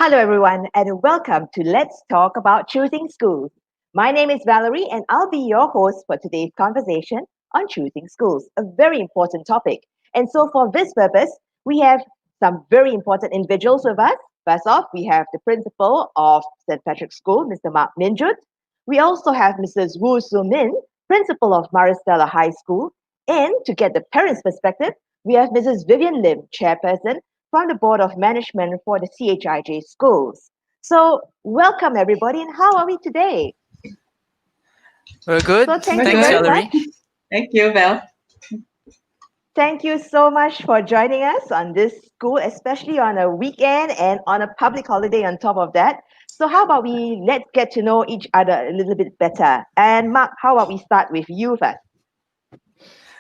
Hello, everyone, and welcome to Let's Talk About Choosing Schools. My name is Valerie, and I'll be your host for today's conversation on choosing schools, a very important topic. And so, for this purpose, we have some very important individuals with us. First off, we have the principal of St. Patrick's School, Mr. Mark Minjut. We also have Mrs. Wu Su Min, principal of Maristella High School. And to get the parents' perspective, we have Mrs. Vivian Lim, chairperson from the Board of Management for the CHIJ schools. So, welcome everybody, and how are we today? We're good. So thank Thanks, you very Valerie. much. Thank you, Val. Thank you so much for joining us on this school, especially on a weekend and on a public holiday on top of that. So how about let's get to know each other a little bit better. And Mark, how about we start with you first?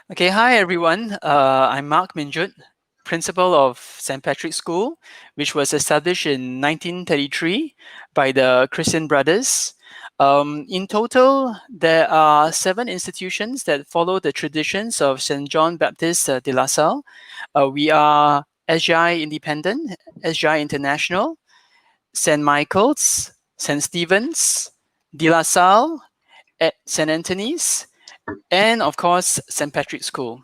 Okay, hi everyone. I'm Mark Minjut, principal of St. Patrick's School, which was established in 1933 by the Christian Brothers. In total, there are 7 institutions that follow the traditions of St. John Baptist de La Salle. We are SGI Independent, SGI International, St. Michael's, St. Stephen's, de La Salle, at St. Anthony's, and of course, St. Patrick's School.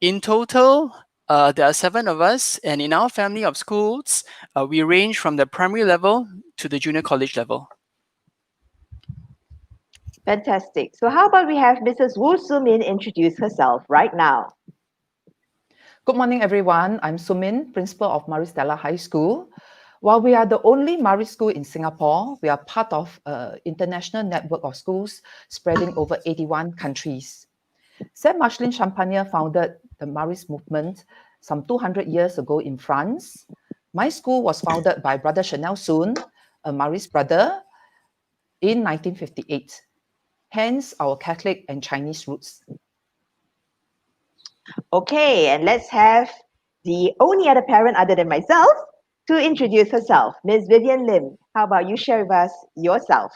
In total, there are 7 of us, and in our family of schools, we range from the primary level to the junior college level. Fantastic. So how about we have Mrs. Wu Su Min introduce herself right now? Good morning, everyone. I'm Sumin, principal of Maristella High School. While we are the only Mari school in Singapore, we are part of an international network of schools spreading over 81 countries. Saint Marcelin Champagne founded the Maris movement some 200 years ago in France. My school was founded by Brother Chanel Soon, a Maris brother, in 1958. Hence our Catholic and Chinese roots. Okay, and let's have the only other parent other than myself to introduce herself, Ms. Vivian Lim. How about you share with us yourself?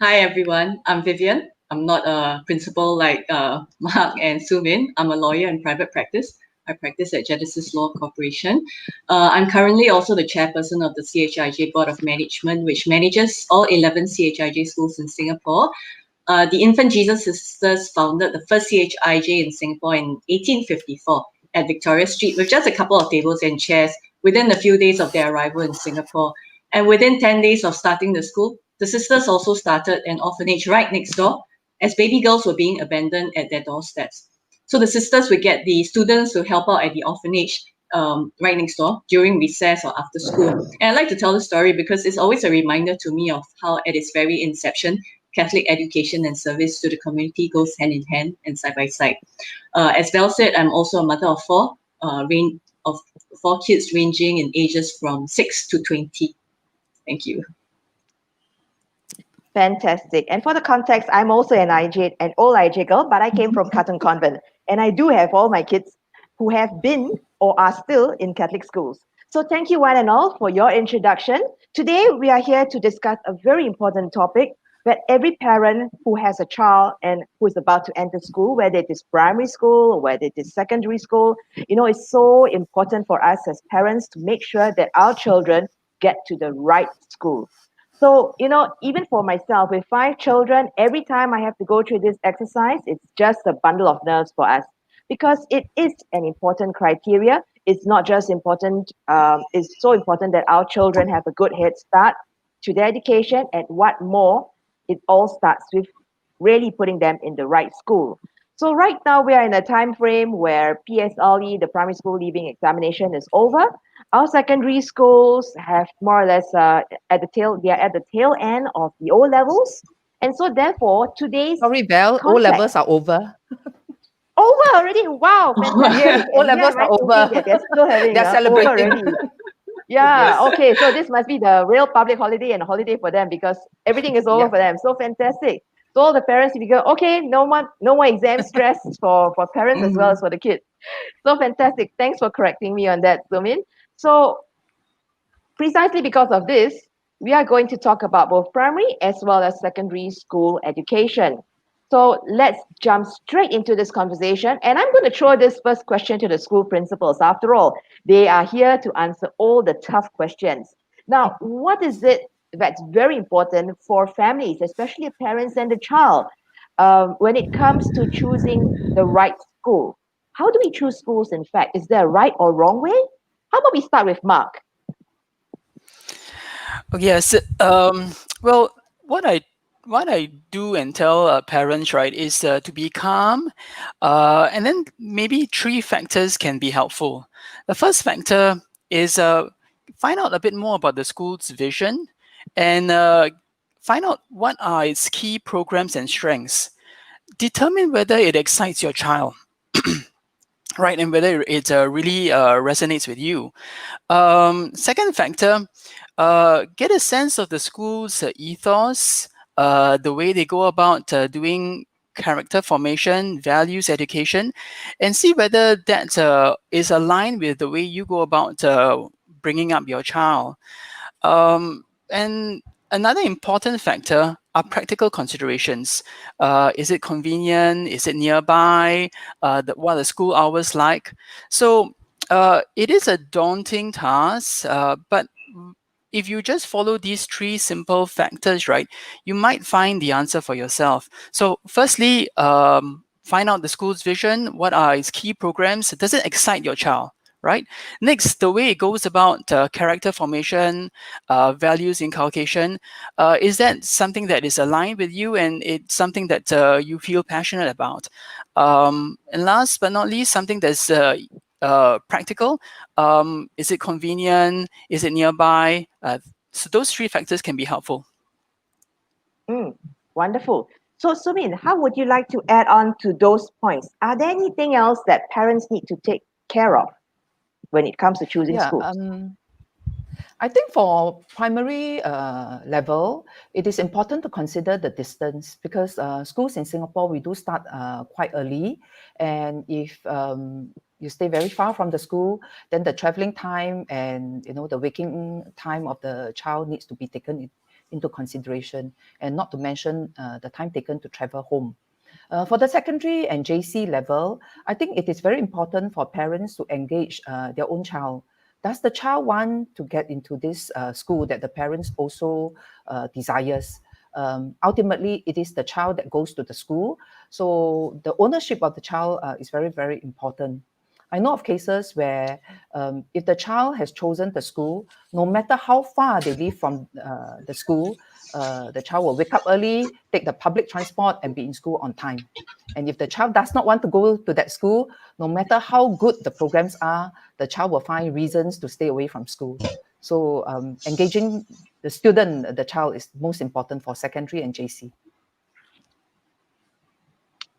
Hi, everyone. I'm Vivian. I'm not a principal like Mark and Sumin. I'm a lawyer in private practice. I practice at Genesis Law Corporation. I'm currently also the chairperson of the CHIJ Board of Management, which manages all 11 CHIJ schools in Singapore. The Infant Jesus Sisters founded the first CHIJ in Singapore in 1854 at Victoria Street with just a couple of tables and chairs within a few days of their arrival in Singapore. And within 10 days of starting the school, the sisters also started an orphanage right next door as baby girls were being abandoned at their doorsteps. So the sisters would get the students to help out at the orphanage right next door during recess or after school. And I like to tell the story because it's always a reminder to me of how at its very inception, Catholic education and service to the community goes hand in hand and side by side. As Val said, I'm also a mother of 4, of 4 kids ranging in ages from 6 to 20. Thank you. Fantastic. And for the context, I'm also an old IJ girl, but I came from Katong Convent. And I do have all my kids who have been or are still in Catholic schools. So thank you one and all for your introduction. Today, we are here to discuss a very important topic that every parent who has a child and who is about to enter school, whether it is primary school or whether it is secondary school, it's so important for us as parents to make sure that our children get to the right school. So, even for myself, with 5 children, every time I have to go through this exercise, it's just a bundle of nerves for us because it is an important criteria. It's not just important, it's so important that our children have a good head start to their education, and what more, it all starts with really putting them in the right school. So right now we are in a time frame where PSLE, the primary school leaving examination, is over. Our secondary schools have more or less they are at the tail end of the O levels, and so therefore today's Sorry, Val, O context- levels are over. over already. Wow, fantastic! Yes, O And levels am I are over. thinking that they're still having They're over celebrating. already. Yeah, Yes. okay. So this must be the real public holiday and a holiday for them because everything is over Yeah. for them. So fantastic. So all the parents, if you go, okay, no more exam stress for parents as well as for the kids. So fantastic. Thanks for correcting me on that, Sumin. So precisely because of this, we are going to talk about both primary as well as secondary school education. So let's jump straight into this conversation. And I'm going to throw this first question to the school principals. After all, they are here to answer all the tough questions. Now, what is it that's very important for families, especially parents and the child, when it comes to choosing the right school? How do we choose schools, in fact? Is there a right or wrong way? How about we start with Mark? Yes. Well, what I do and tell parents, right, is to be calm, and then maybe three factors can be helpful. The first factor is find out a bit more about the school's vision, and find out what are its key programs and strengths. Determine whether it excites your child, right, and whether it really resonates with you. Second factor, get a sense of the school's ethos, the way they go about doing character formation, values education, and see whether that is aligned with the way you go about bringing up your child. And another important factor are practical considerations. Is it convenient? Is it nearby? What are the school hours like? So it is a daunting task, but if you just follow these three simple factors, right, you might find the answer for yourself. So firstly, find out the school's vision. What are its key programs? Does it excite your child? Right. Next, the way it goes about character formation, values inculcation, is that something that is aligned with you and it's something that you feel passionate about? And last but not least, something that's practical. Is it convenient? Is it nearby? So those three factors can be helpful. Wonderful. So, Sumin, how would you like to add on to those points? Are there anything else that parents need to take care of when it comes to choosing schools? I think for primary level, it is important to consider the distance because schools in Singapore, we do start quite early. And if you stay very far from the school, then the traveling time and the waking time of the child needs to be taken into consideration, and not to mention the time taken to travel home. For the secondary and JC level, I think it is very important for parents to engage their own child. Does the child want to get into this school that the parents also desires? Ultimately, it is the child that goes to the school. So the ownership of the child is very, very important. I know of cases where if the child has chosen the school, no matter how far they live from the school, the child will wake up early, take the public transport and be in school on time. And if the child does not want to go to that school, no matter how good the programs are, the child will find reasons to stay away from school. So engaging the student, the child, is most important for secondary and JC.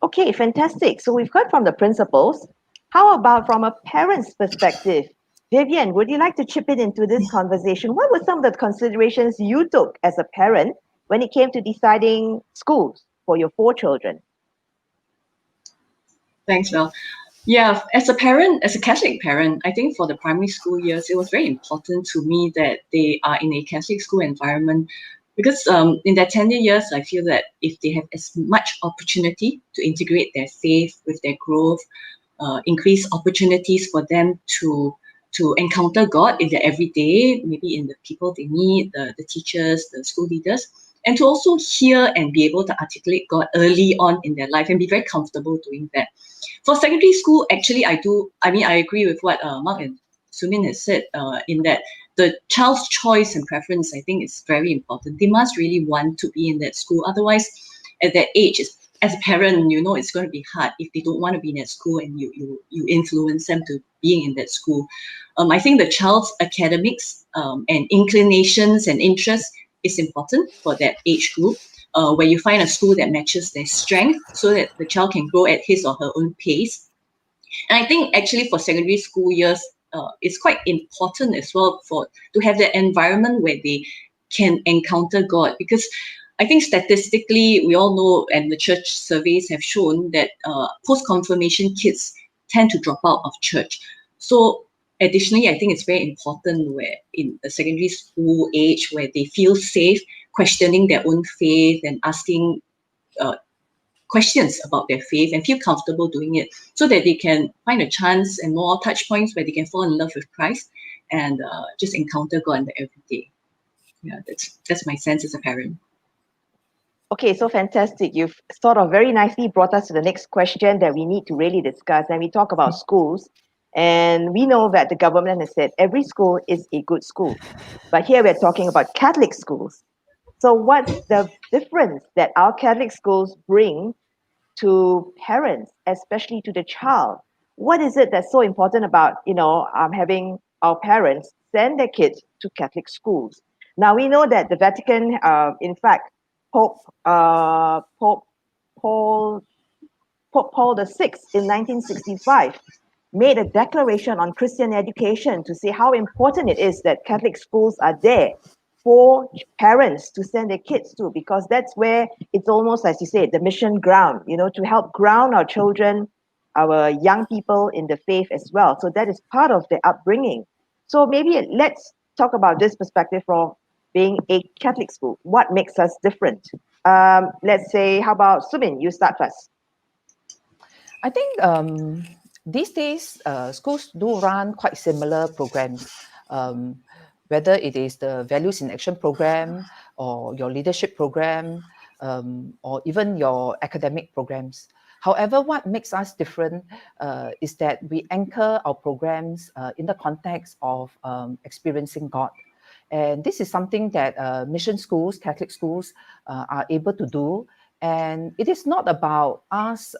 Okay, fantastic. So we've heard from the principals. How about from a parent's perspective? Vivian, would you like to chip in into this conversation? What were some of the considerations you took as a parent when it came to deciding schools for your 4 children? Thanks, Val. Yeah, as a parent, as a Catholic parent, I think for the primary school years, it was very important to me that they are in a Catholic school environment because in their tender years, I feel that if they have as much opportunity to integrate their faith with their growth, increase opportunities for them to encounter God in their everyday, maybe in the people they meet, the teachers, the school leaders, and to also hear and be able to articulate God early on in their life and be very comfortable doing that. For secondary school, actually, I agree with what Mark and Sumin has said in that the child's choice and preference, I think, is very important. They must really want to be in that school. Otherwise, at that age, as a parent, it's going to be hard if they don't want to be in that school and you influence them to being in that school. I think the child's academics and inclinations and interests is important for that age group, where you find a school that matches their strength so that the child can grow at his or her own pace. And I think actually for secondary school years, it's quite important as well to have that environment where they can encounter God, because I think statistically, we all know, and the church surveys have shown that post-confirmation kids tend to drop out of church. So additionally, I think it's very important where in the secondary school age, where they feel safe questioning their own faith and asking questions about their faith and feel comfortable doing it, so that they can find a chance and more touch points where they can fall in love with Christ and just encounter God in the everyday. Yeah, that's my sense as a parent. Okay, so fantastic. You've sort of very nicely brought us to the next question that we need to really discuss. And we talk about schools. And we know that the government has said every school is a good school. But here we're talking about Catholic schools. So what's the difference that our Catholic schools bring to parents, especially to the child? What is it that's so important about, having our parents send their kids to Catholic schools? Now, we know that the Vatican, in fact, Pope Paul VI in 1965 made a declaration on Christian education to say how important it is that Catholic schools are there for parents to send their kids to, because that's where it's almost, as you say, the mission ground, to help ground our children, our young people in the faith as well. So that is part of their upbringing. So maybe let's talk about this perspective from being a Catholic school. What makes us different? Let's say, how about Subin? You start first. I think these days schools do run quite similar programs, whether it is the Values in Action program or your leadership program, or even your academic programs. However, what makes us different is that we anchor our programs in the context of experiencing God. And this is something that mission schools, Catholic schools are able to do. And it is not about us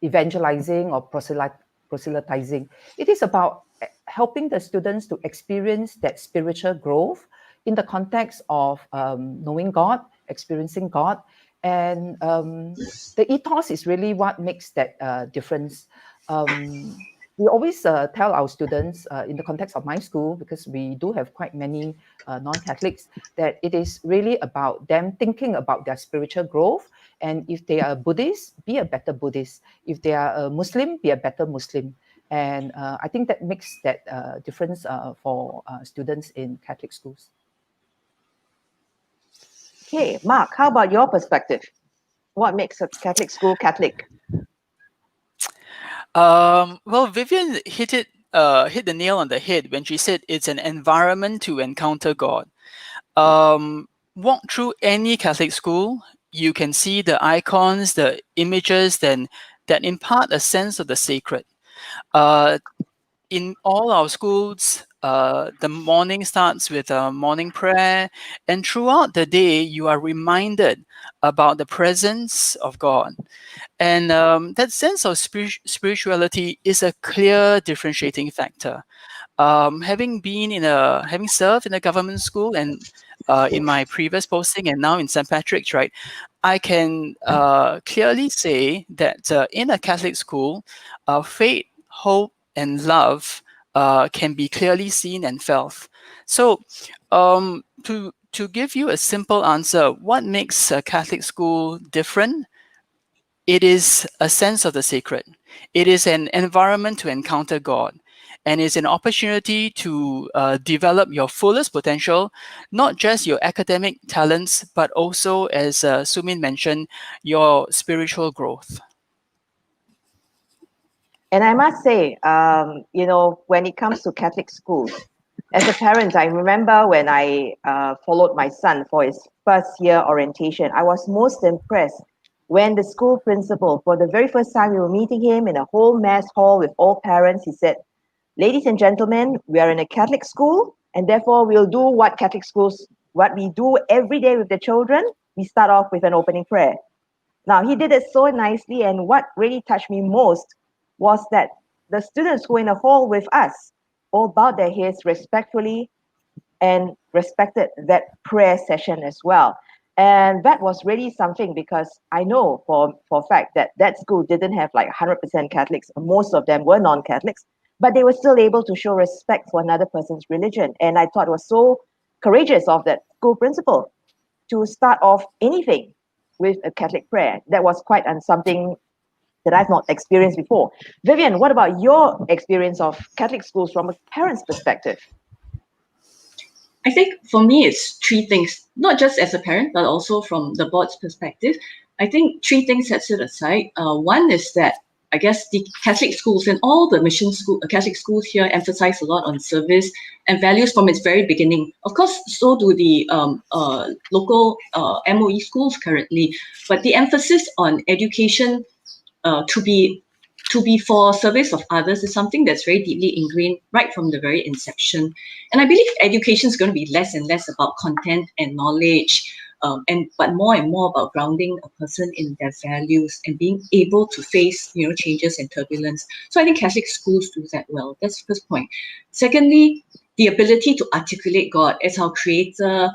evangelizing or proselytizing. It is about helping the students to experience that spiritual growth in the context of knowing God, experiencing God. And the ethos is really what makes that difference. We always tell our students in the context of my school, because we do have quite many non-Catholics, that it is really about them thinking about their spiritual growth. And if they are Buddhist, be a better Buddhist. If they are a Muslim, be a better Muslim. And I think that makes that difference for students in Catholic schools. Okay, Mark, how about your perspective? What makes a Catholic school Catholic? Well, Vivian hit the nail on the head when she said it's an environment to encounter God. Walk through any Catholic school, you can see the icons, the images, that impart a sense of the sacred. In all our schools, the morning starts with a morning prayer, and throughout the day, you are reminded about the presence of God. And that sense of spirituality is a clear differentiating factor. Having served in a government school and in my previous posting and now in St. Patrick's, right, I can clearly say that in a Catholic school, faith, hope, and love can be clearly seen and felt. So, to give you a simple answer, what makes a Catholic school different? It is a sense of the sacred. It is an environment to encounter God, and it's an opportunity to develop your fullest potential, not just your academic talents, but also, as Sumin mentioned, your spiritual growth. And I must say, when it comes to Catholic schools, as a parent, I remember when I followed my son for his first year orientation, I was most impressed when the school principal, for the very first time we were meeting him in a whole mass hall with all parents, he said, "Ladies and gentlemen, we are in a Catholic school, and therefore we'll do what we do every day with the children. We start off with an opening prayer." Now, he did it so nicely, and what really touched me most was that the students who were in the hall with us all bowed their heads respectfully and respected that prayer session as well. And that was really something, because I know for a fact that school didn't have like 100% Catholics. Most of them were non-Catholics, but they were still able to show respect for another person's religion. And I thought it was so courageous of that school principal to start off anything with a Catholic prayer. That was quite something that I've not experienced before. Vivian, what about your experience of Catholic schools from a parent's perspective? I think for me, it's three things, not just as a parent, but also from the board's perspective. I think three things sets it aside. One is that I guess the Catholic schools and all the Catholic schools here emphasize a lot on service and values from its very beginning. Of course, so do the local MOE schools currently, but the emphasis on education to be for service of others is something that's very deeply ingrained right from the very inception. And I believe education is going to be less and less about content and knowledge, but more and more about grounding a person in their values and being able to face changes and turbulence. So I think Catholic schools do that well. That's the first point. Secondly, the ability to articulate God as our creator,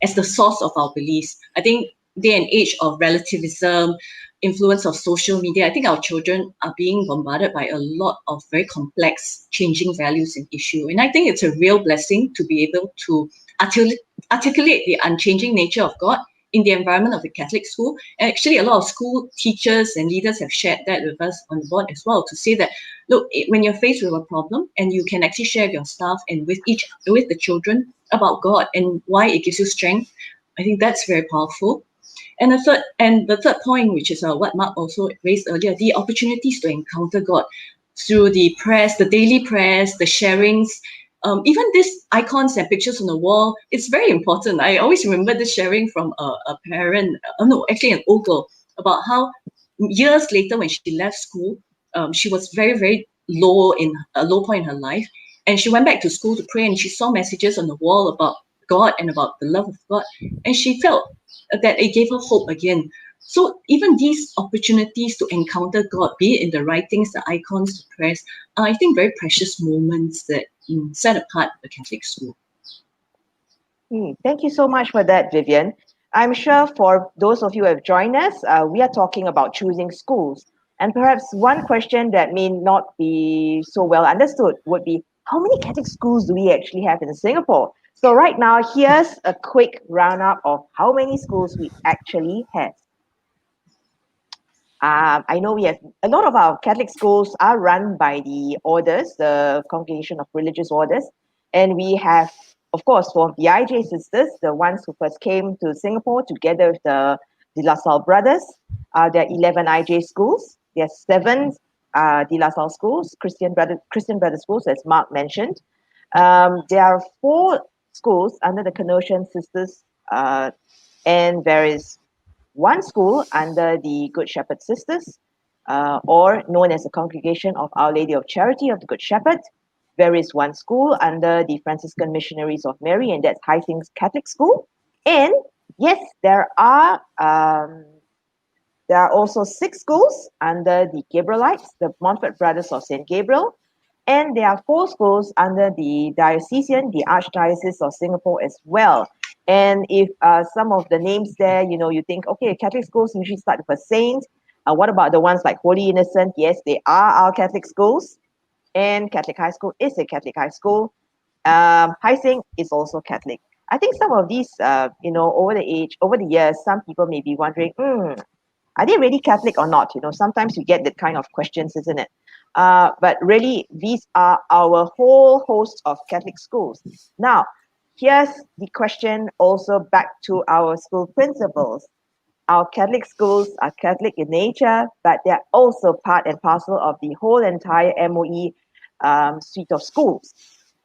as the source of our beliefs. I think day and age of relativism, influence of social media, I think our children are being bombarded by a lot of very complex changing values and issue. And I think it's a real blessing to be able to articulate the unchanging nature of God in the environment of the Catholic school. And actually a lot of school teachers and leaders have shared that with us on the board as well, to say that, look, when you're faced with a problem and you can actually share with your staff and with the children about God and why it gives you strength, I think that's very powerful. And the third point, which is what Mark also raised earlier, the opportunities to encounter God through the prayers, the daily prayers, the sharings, even these icons and pictures on the wall, it's very important. I always remember this sharing from a parent, actually an old girl, about how years later when she left school, she was very, very low in a low point in her life. And she went back to school to pray and she saw messages on the wall about God and about the love of God. And she felt that it gave her hope again. So even these opportunities to encounter God, be it in the writings, the icons, the prayers, are, I think, very precious moments that set apart the Catholic school. Thank you so much for that, Vivian. I'm sure for those of you who have joined us, we are talking about choosing schools. And perhaps one question that may not be so well understood would be, how many Catholic schools do we actually have in Singapore? So right now, here's a quick roundup of how many schools we actually have. I know we have a lot of our Catholic schools are run by the orders, the Congregation of Religious Orders. And we have, of course, for the IJ sisters, the ones who first came to Singapore together with the De La Salle brothers. There are 11 IJ schools. There are 7 De La Salle schools, Christian brother schools, as Mark mentioned. There are 4 schools under the Canossian sisters, and there is 1 school under the Good Shepherd Sisters, or known as the Congregation of Our Lady of Charity of the Good Shepherd. There is 1 school under the Franciscan Missionaries of Mary, and that's High Things Catholic School. And yes, there are also 6 schools under the Gabrielites, the Montfort Brothers of St. Gabriel. And there are 4 schools under the Diocesan, the Archdiocese of Singapore as well. And if some of the names there, you think, okay, Catholic schools usually start with a saint. What about the ones like Holy Innocent? Yes, they are our Catholic schools. And Catholic High School is a Catholic high school. Hai Sing is also Catholic. I think some of these, over the years, some people may be wondering, are they really Catholic or not? Sometimes you get that kind of questions, isn't it? But really, these are our whole host of Catholic schools. Now, here's the question also back to our school principals. Our Catholic schools are Catholic in nature, but they're also part and parcel of the whole entire MOE suite of schools,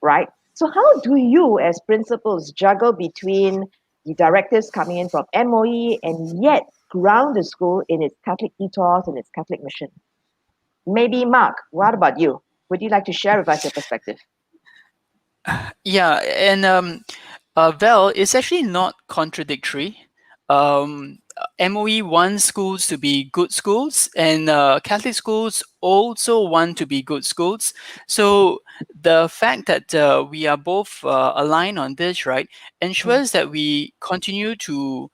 right? So how do you as principals juggle between the directives coming in from MOE and yet ground the school in its Catholic ethos and its Catholic mission? Maybe Mark, what about you? Would you like to share with us your perspective? Yeah, and Val, it's actually not contradictory. MOE wants schools to be good schools, and Catholic schools also want to be good schools. So the fact that we are both aligned on this, right, ensures that we continue to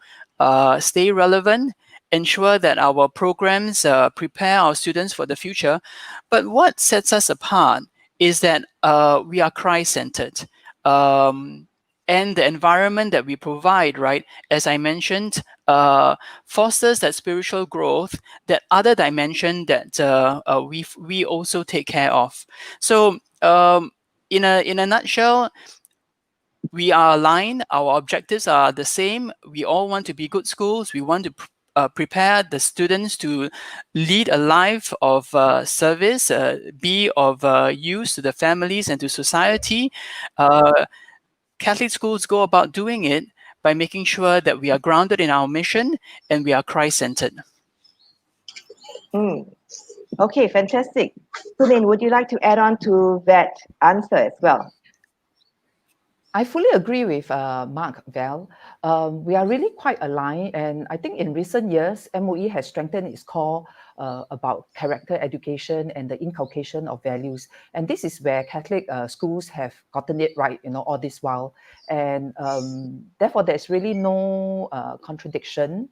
stay relevant, ensure that our programs prepare our students for the future. But what sets us apart is that we are Christ-centered. And the environment that we provide, right, as I mentioned, fosters that spiritual growth, that other dimension that we also take care of. So in a nutshell, we are aligned. Our objectives are the same. We all want to be good schools. We want to prepare the students to lead a life of service, be of use to the families and to society. Catholic schools go about doing it by making sure that we are grounded in our mission and we are Christ-centered. Okay, fantastic. Sumin, would you like to add on to that answer as well? I fully agree with Mark, Val. We are really quite aligned, and I think in recent years, MOE has strengthened its core about character education and the inculcation of values. And this is where Catholic schools have gotten it right, all this while. And therefore, there's really no contradiction.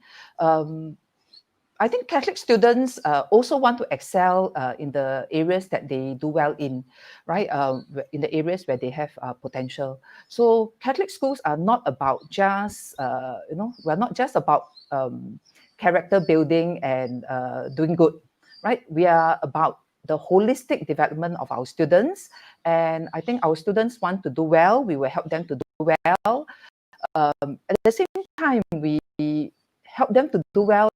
I think Catholic students also want to excel in the areas that they do well in, right? In the areas where they have potential. So Catholic schools are not about just, we're not just about character building and doing good, right? We are about the holistic development of our students. And I think our students want to do well. We will help them to do well. At the same time, we help them to do well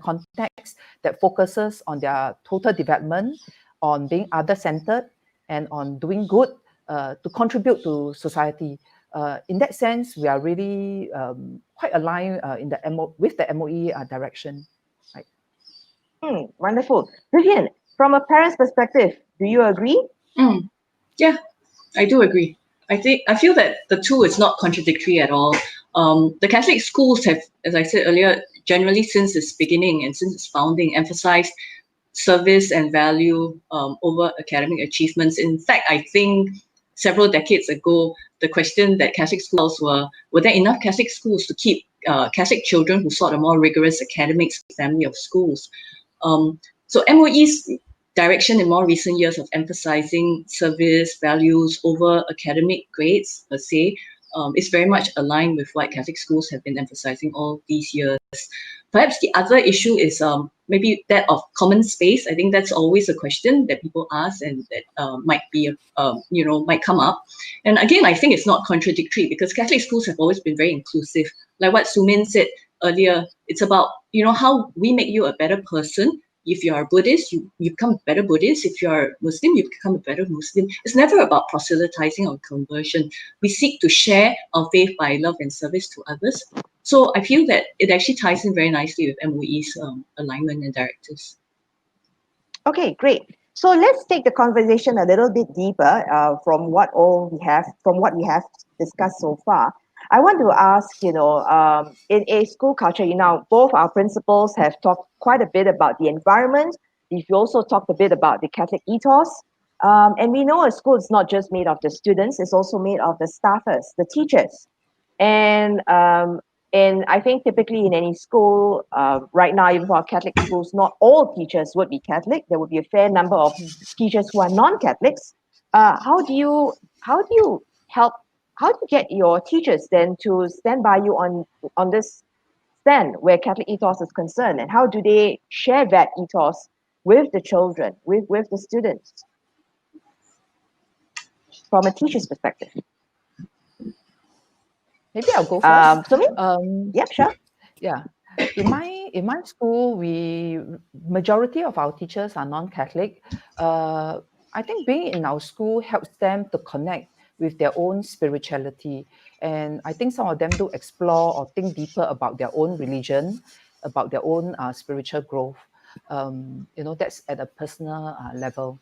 context that focuses on their total development, on being other-centered, and on doing good to contribute to society. In that sense, we are really quite aligned with the MOE direction. Right. Wonderful. Vivian, from a parent's perspective, do you agree? Yeah, I do agree. I feel that the two is not contradictory at all. The Catholic schools have, as I said earlier, generally since its beginning and since its founding, emphasized service and value over academic achievements. In fact, I think several decades ago, the question that Catholic schools were there enough Catholic schools to keep Catholic children who sought a more rigorous academics family of schools? So MOE's direction in more recent years of emphasizing service values over academic grades per se is very much aligned with what Catholic schools have been emphasizing all these years. Perhaps the other issue is maybe that of common space. I think that's always a question that people ask and that might come up. And again, I think it's not contradictory because Catholic schools have always been very inclusive. Like what Sumin said earlier, it's about, how we make you a better person. If you are Buddhist, you become a better Buddhist. If you are Muslim, you become a better Muslim. It's never about proselytizing or conversion. We seek to share our faith by love and service to others. So I feel that it actually ties in very nicely with MOE's alignment and directives. Okay, great. So let's take the conversation a little bit deeper from what we have discussed so far. I want to ask, in a school culture, both our principals have talked quite a bit about the environment. We've also talked a bit about the Catholic ethos. And we know a school is not just made of the students, it's also made of the staffers, the teachers. And I think typically in any school, right now, even for our Catholic schools, not all teachers would be Catholic. There would be a fair number of teachers who are non-Catholics. How do you get your teachers then to stand by you on this stand where Catholic ethos is concerned? And how do they share that ethos with the children, with the students, from a teacher's perspective? Maybe I'll go first. Yeah, sure. Yeah. In my school, majority of our teachers are non-Catholic. I think being in our school helps them to connect with their own spirituality. And I think some of them do explore or think deeper about their own religion, about their own spiritual growth. That's at a personal level.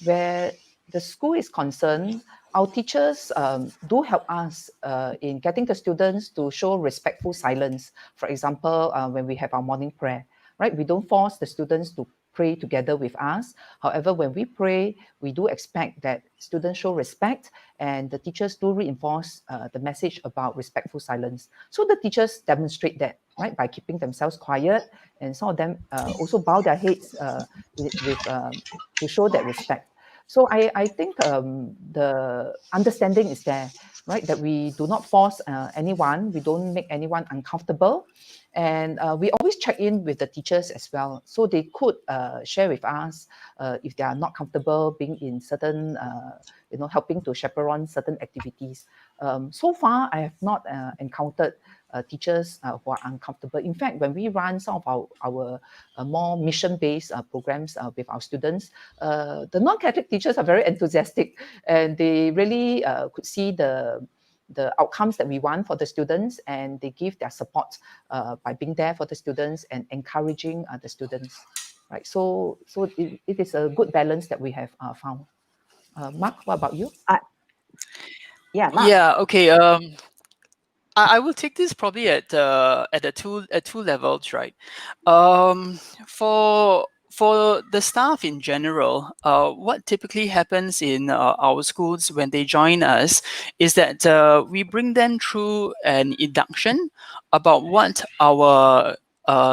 Where the school is concerned, our teachers do help us in getting the students to show respectful silence. For example, when we have our morning prayer, right? We don't force the students to pray together with us. However, when we pray, we do expect that students show respect and the teachers do reinforce the message about respectful silence. So the teachers demonstrate that, right, by keeping themselves quiet, and some of them also bow their heads to show that respect. So I think the understanding is there, right? That we do not force anyone, we don't make anyone uncomfortable, And we always check in with the teachers as well, so they could share with us if they are not comfortable being in certain, helping to chaperone certain activities. So far, I have not encountered teachers who are uncomfortable. In fact, when we run some of our more mission-based programs with our students, the non-Catholic teachers are very enthusiastic, and they really could see the outcomes that we want for the students, and they give their support by being there for the students and encouraging the students, right? So it is a good balance that we have found. Mark, what about you? Yeah, Mark. Yeah. Okay. I will take this probably at two levels, right? For the staff in general, what typically happens in our schools when they join us is that we bring them through an induction about what our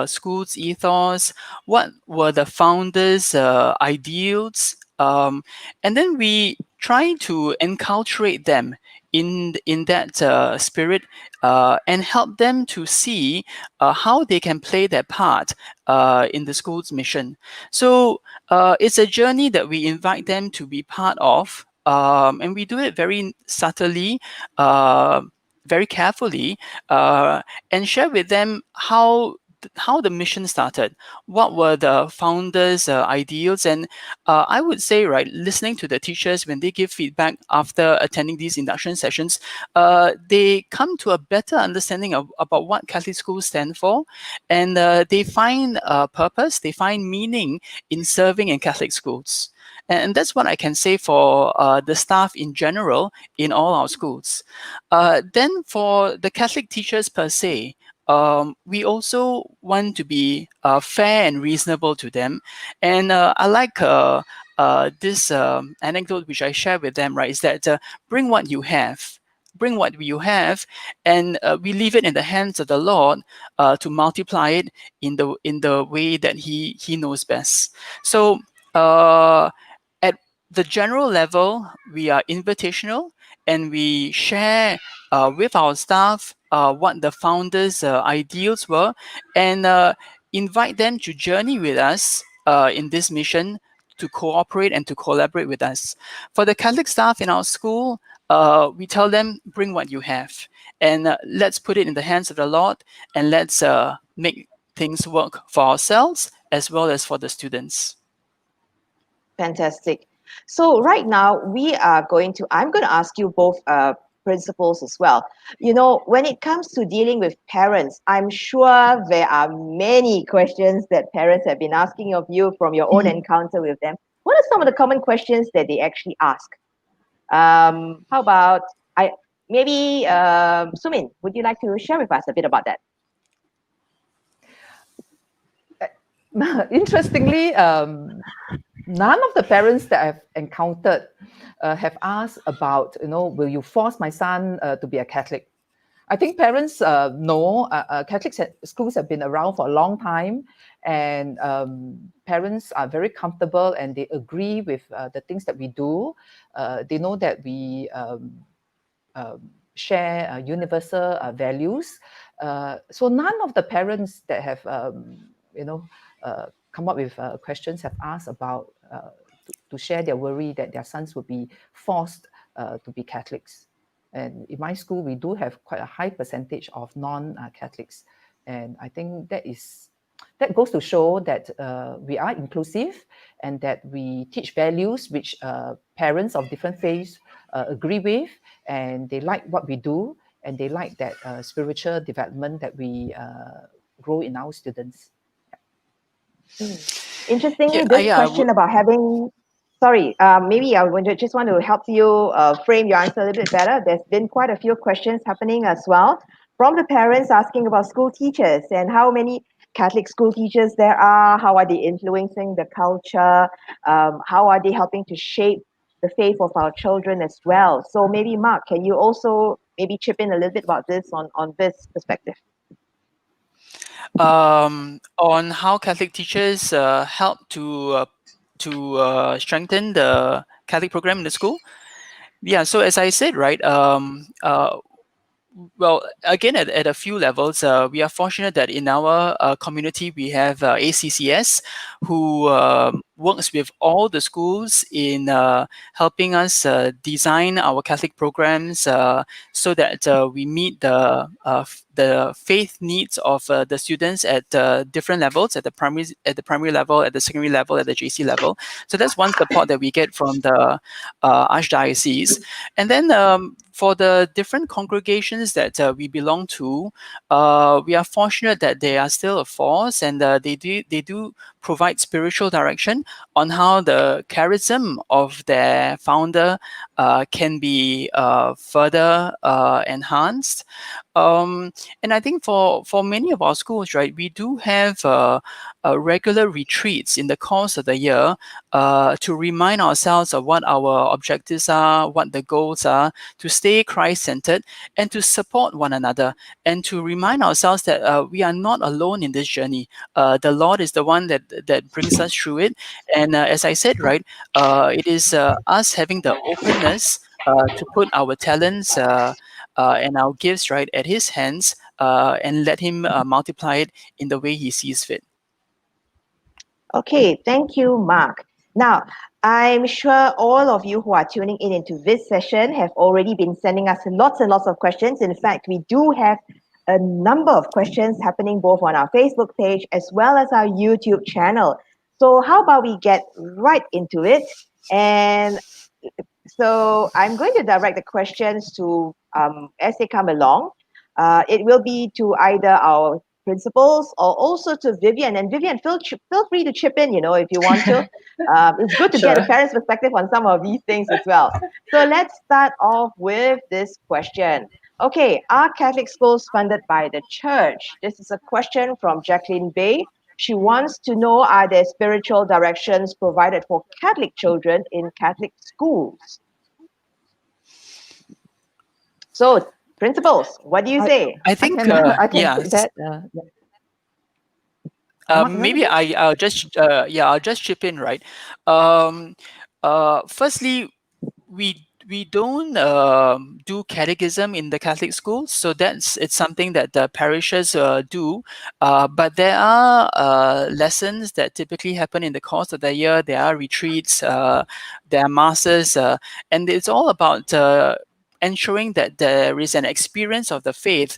school's ethos, what were the founders' ideals, and then we try to enculturate them in that spirit, and help them to see how they can play their part in the school's mission. So it's a journey that we invite them to be part of, and we do it very subtly, very carefully, and share with them how the mission started, what were the founders' ideals, and I would say, right, listening to the teachers when they give feedback after attending these induction sessions, they come to a better understanding about what Catholic schools stand for, and they find purpose, they find meaning in serving in Catholic schools. And that's what I can say for the staff in general in all our schools. Then for the Catholic teachers per se, we also want to be fair and reasonable to them. And I like this anecdote which I share with them, right, is that bring what you have. Bring what you have, and we leave it in the hands of the Lord to multiply it in the way that He knows best. So at the general level, we are invitational, and we share with our staff what the founders' ideals were, and invite them to journey with us in this mission, to cooperate and to collaborate with us. For the Catholic staff in our school, we tell them, bring what you have, and let's put it in the hands of the Lord, and let's make things work for ourselves as well as for the students. Fantastic. So right now I'm going to ask you both principals as well. When it comes to dealing with parents, I'm sure there are many questions that parents have been asking of you from your own encounter with them. What are some of the common questions that they actually ask? How about Sumin, would you like to share with us a bit about that? Interestingly, none of the parents that I've encountered have asked about, will you force my son to be a Catholic? I think parents know Catholic schools have been around for a long time, and parents are very comfortable and they agree with the things that we do. They know that we share universal values. So none of the parents that have, come up with questions have asked about to share their worry that their sons would be forced to be Catholics. And in my school, we do have quite a high percentage of non-Catholics. And I think that goes to show that we are inclusive, and that we teach values which parents of different faiths agree with, and they like what we do, and they like that spiritual development that we grow in our students. Interestingly, this question about having, maybe I just want to help you frame your answer a little bit better. There's been quite a few questions happening as well from the parents asking about school teachers and how many Catholic school teachers there are, how are they influencing the culture, how are they helping to shape the faith of our children as well. So maybe Mark, can you also maybe chip in a little bit about this on this perspective? On how Catholic teachers help to strengthen the Catholic program in the school. Yeah, so as I said, right, well, again, at a few levels, we are fortunate that in our community we have ACCS, who works with all the schools in helping us design our Catholic programs so that we meet the faith needs of the students at different levels, at the primary level, at the secondary level, at the JC level. So that's one support that we get from the Archdiocese. And then for the different congregations that we belong to, we are fortunate that they are still a force, and they do provide spiritual direction on how the charism of their founder can be further enhanced. And I think for many of our schools, right, we do have regular retreats in the course of the year to remind ourselves of what our objectives are, what the goals are, to stay Christ-centered and to support one another, and to remind ourselves that we are not alone in this journey. The Lord is the one that brings us through it. And as I said, right, it is us having the openness to put our talents and our gifts, right, at His hands, and let Him multiply it in the way He sees fit. Okay, thank you, Mark. Now, I'm sure all of you who are tuning in into this session have already been sending us lots and lots of questions. In fact, we do have a number of questions happening both on our Facebook page as well as our YouTube channel. So how about we get right into it? And so I'm going to direct the questions to as they come along. It will be to either our principals or also to Vivian. And Vivian, feel free to chip in, if you want to. It's good to get a Sure. parent's perspective on some of these things as well. So let's start off with this question. Okay, are Catholic schools funded by the church? This is a question from Jacqueline Bay. She wants to know, are there spiritual directions provided for Catholic children in Catholic schools? So, principals, what do you say? I think, I can yeah. take that. Mark, you Maybe wanna go? I'll just chip in, right? Firstly, we don't do catechism in the Catholic schools, so it's something that the parishes do. But there are lessons that typically happen in the course of the year. There are retreats, there are masses, and it's all about ensuring that there is an experience of the faith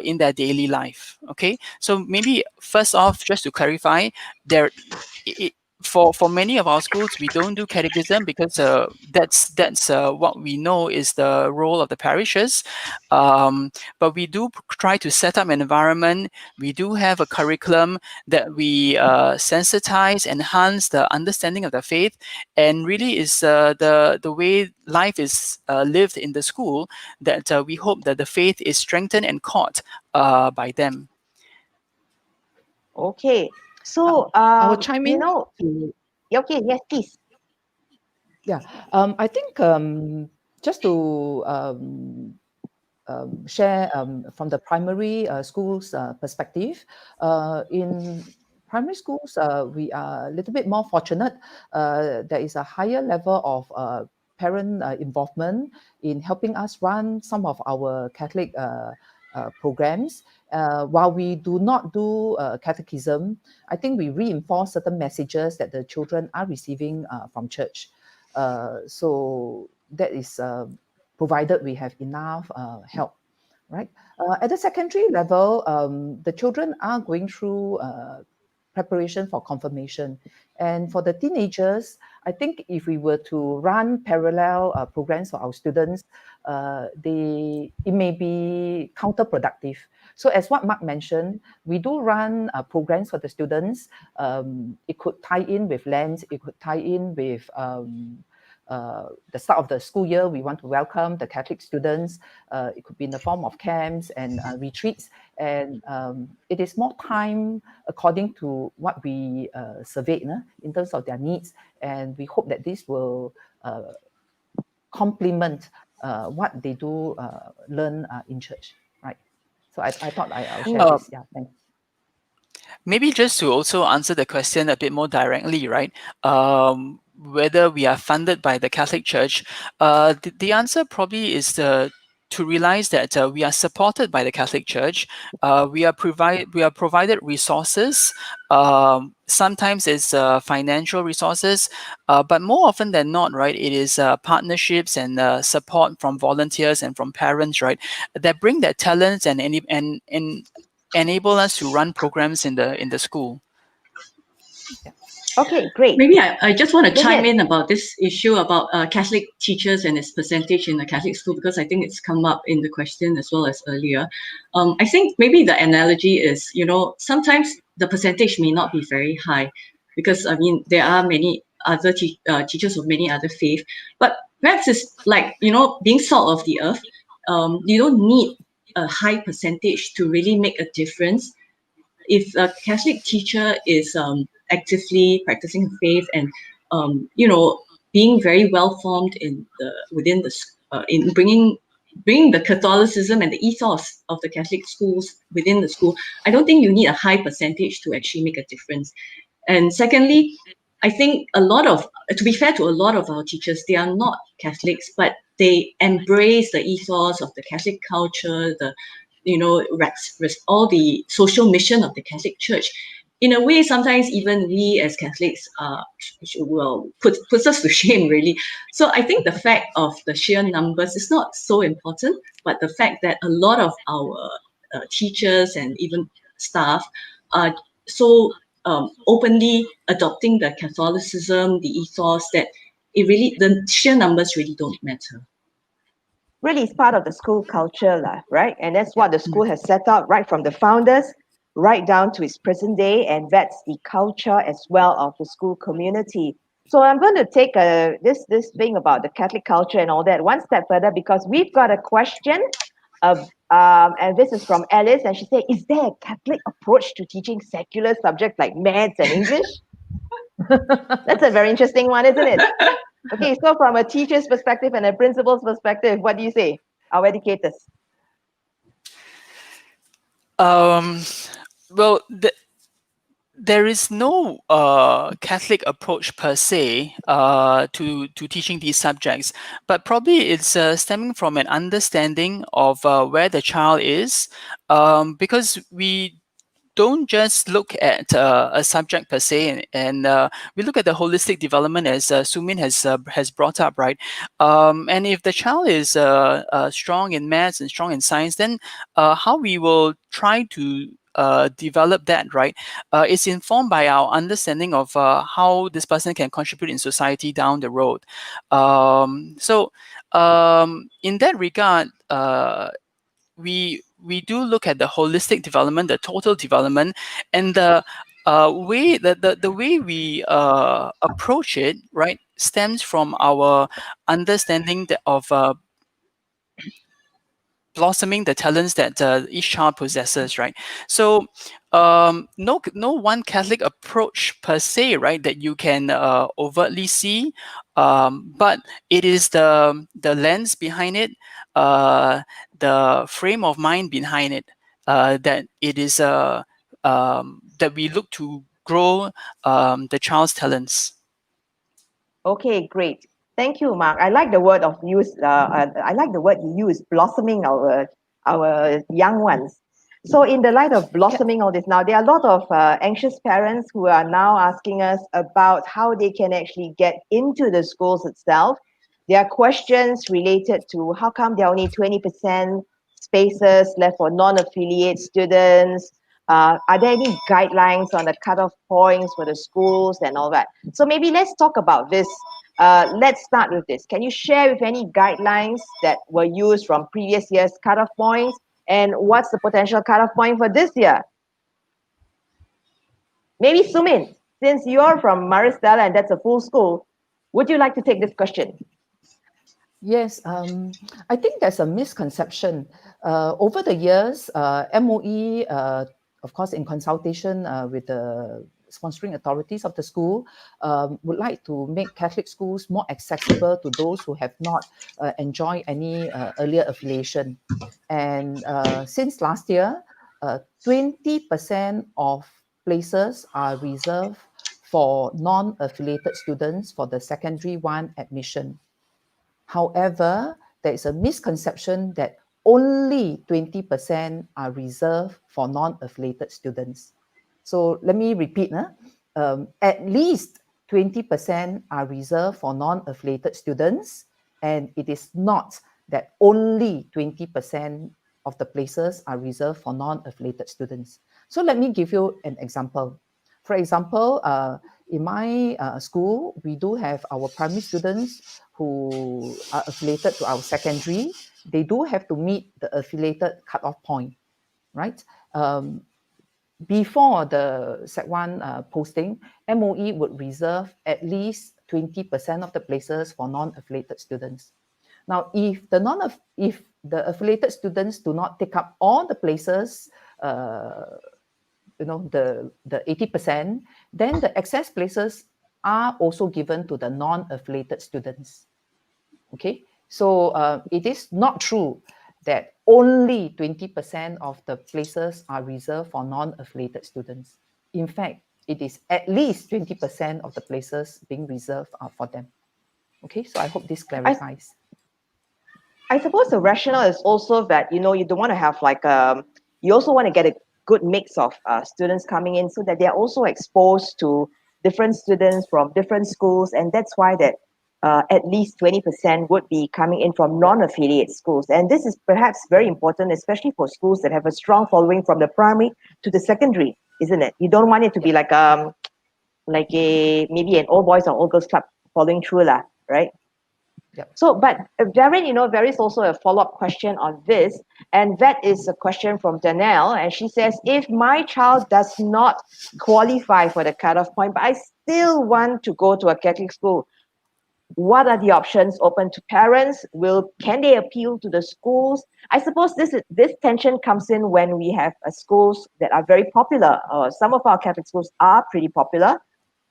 in their daily life. Okay, so maybe first off, just to clarify, there. For many of our schools, we don't do catechism because that's what we know is the role of the parishes. But we do try to set up an environment. We do have a curriculum that we sensitize, enhance the understanding of the faith, and really is the way life is lived in the school that we hope that the faith is strengthened and caught by them. Okay, so I will chime in. okay, yes, please. Yeah, I think just to share from the primary schools perspective, in primary schools, we are a little bit more fortunate. There is a higher level of parent involvement in helping us run some of our Catholic programs. While we do not do catechism, I think we reinforce certain messages that the children are receiving from church. So that is provided we have enough help, right? At the secondary level, the children are going through preparation for confirmation. And for the teenagers, I think if we were to run parallel programs for our students, it may be counterproductive. So as what Mark mentioned, we do run programs for the students. It could tie in with Lent, it could tie in with the start of the school year. We want to welcome the Catholic students. It could be in the form of camps and retreats. And it is more time according to what we surveyed in terms of their needs. And we hope that this will complement what they do learn in church, right? So I thought I'll share this. Yeah, thanks. Maybe just to also answer the question a bit more directly, right? Whether we are funded by the Catholic Church, the answer probably is to realize that we are supported by the Catholic Church. We are provided resources. Sometimes it's financial resources, but more often than not, right, it is partnerships and support from volunteers and from parents, right, that bring their talents and enable us to run programs in the school. Okay, great. Maybe I just want to chime Vivian. in about this issue about Catholic teachers and its percentage in the Catholic school, because I think it's come up in the question as well as earlier. I think maybe the analogy is, sometimes the percentage may not be very high, because I mean, there are many other teachers of many other faiths, but perhaps it's like, being salt of the earth. You don't need a high percentage to really make a difference. If a Catholic teacher is actively practicing her faith and being very well formed in bringing the Catholicism and the ethos of the Catholic schools within the school, I don't think you need a high percentage to actually make a difference. And secondly, I think to be fair to a lot of our teachers, they are not Catholics, but they embrace the ethos of the Catholic culture, all the social mission of the Catholic Church. In a way, sometimes even we as Catholics puts us to shame, really. So I think the fact of the sheer numbers is not so important, but the fact that a lot of our teachers and even staff are so openly adopting the Catholicism, the ethos, that the sheer numbers really don't matter. Really, it's part of the school culture, right? And that's what the school has set out right from the founders right down to its present day, and that's the culture as well of the school community. So I'm going to take this thing about the Catholic culture and all that one step further, because we've got a question, and this is from Alice, and she said, is there a Catholic approach to teaching secular subjects like maths and English? That's a very interesting one, isn't it? Okay, so from a teacher's perspective and a principal's perspective, what do you say, our educators? Well, there is no Catholic approach per se to teaching these subjects, but probably it's stemming from an understanding of where the child is, because we don't just look at a subject per se, and we look at the holistic development, as Sumin has brought up, right? And if the child is strong in maths and strong in science, then how we will try to develop that, right, is informed by our understanding of how this person can contribute in society down the road. So in that regard, we do look at the holistic development, the total development, and the way we approach it, right, stems from our understanding of blossoming the talents that each child possesses, right? So no one Catholic approach per se, right, that you can overtly see, but it is the lens behind it, the frame of mind behind it, that it is that we look to grow the child's talents. Okay, great. Thank you, Mark. I like the word you use, blossoming our young ones. So in the light of blossoming all this, now there are a lot of anxious parents who are now asking us about how they can actually get into the schools itself. There are questions related to how come there are only 20% spaces left for non-affiliate students. Are there any guidelines on the cutoff points for the schools and all that? So maybe let's talk about this. Let's start with this. Can you share with any guidelines that were used from previous year's cutoff points, and what's the potential cutoff point for this year? Maybe Sumin, since you're from Maristella and that's a full school, would you like to take this question? Yes, I think there's a misconception. Over the years, MOE, of course, in consultation with the sponsoring authorities of the school, would like to make Catholic schools more accessible to those who have not enjoyed any earlier affiliation. And since last year, 20% of places are reserved for non-affiliated students for the secondary 1 admission. However, there is a misconception that only 20% are reserved for non-affiliated students. So let me repeat. At least 20% are reserved for non-affiliated students, and it is not that only 20% of the places are reserved for non-affiliated students. So let me give you an example. For example, in my school, we do have our primary students who are affiliated to our secondary. They do have to meet the affiliated cutoff point, right? Before the Sec 1 posting, MOE would reserve at least 20% of the places for non-affiliated students. Now, if the affiliated students do not take up all the places, the 80%, then the excess places are also given to the non-affiliated students. Okay, so it is not true that only 20% of the places are reserved for non-affiliated students. In fact, it is at least 20% of the places being reserved for them. Okay, so I hope this clarifies. I suppose the rationale is also that, you don't want to have you also want to get a good mix of students coming in so that they're also exposed to different students from different schools. And that's why that at least 20% would be coming in from non-affiliate schools. And this is perhaps very important, especially for schools that have a strong following from the primary to the secondary, isn't it? You don't want it to be like maybe an all boys or all girls club following through, right? Yep. So, but Darren, there is also a follow-up question on this, and that is a question from Danelle, and she says, if my child does not qualify for the cutoff point, but I still want to go to a Catholic school, what are the options open to parents? Can they appeal to the schools? I suppose this tension comes in when we have schools that are very popular. Some of our Catholic schools are pretty popular.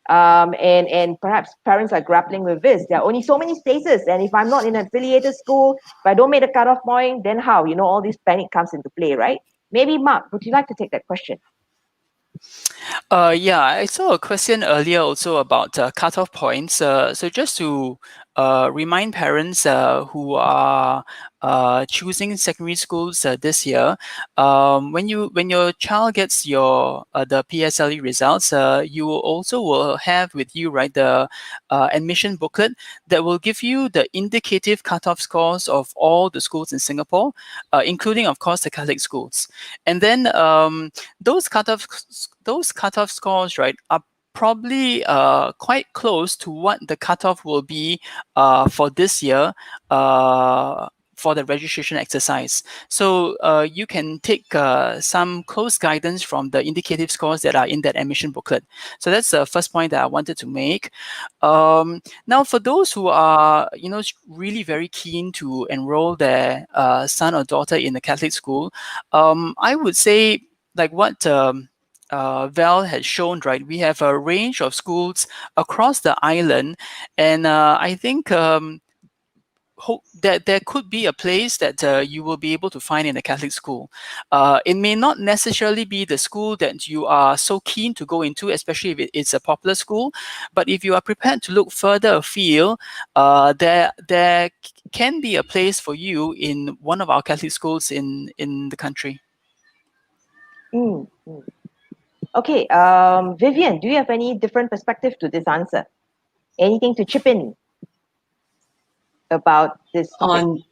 And perhaps parents are grappling with this. There are only so many spaces, and if I'm not in an affiliated school, if I don't make the cutoff point, then how? All this panic comes into play, right? Maybe Mark, would you like to take that question? Yeah, I saw a question earlier also about cutoff points. So just to remind parents who are choosing secondary schools this year, when your child gets the PSLE results, you also will have with you, right, the admission booklet that will give you the indicative cutoff scores of all the schools in Singapore, including, of course, the Catholic schools. And then those cutoff scores, right, are probably quite close to what the cutoff will be for this year for the registration exercise. So you can take some close guidance from the indicative scores that are in that admission booklet. So that's the first point that I wanted to make. Now, for those who are, really very keen to enroll their son or daughter in a Catholic school, I would say, like what Val has shown, right? We have a range of schools across the island, and I think hope that there could be a place that you will be able to find in a Catholic school. It may not necessarily be the school that you are so keen to go into, especially if it's a popular school. But if you are prepared to look further afield, there can be a place for you in one of our Catholic schools in the country. Okay, Vivian, do you have any different perspective to this answer? Anything to chip in about this topic?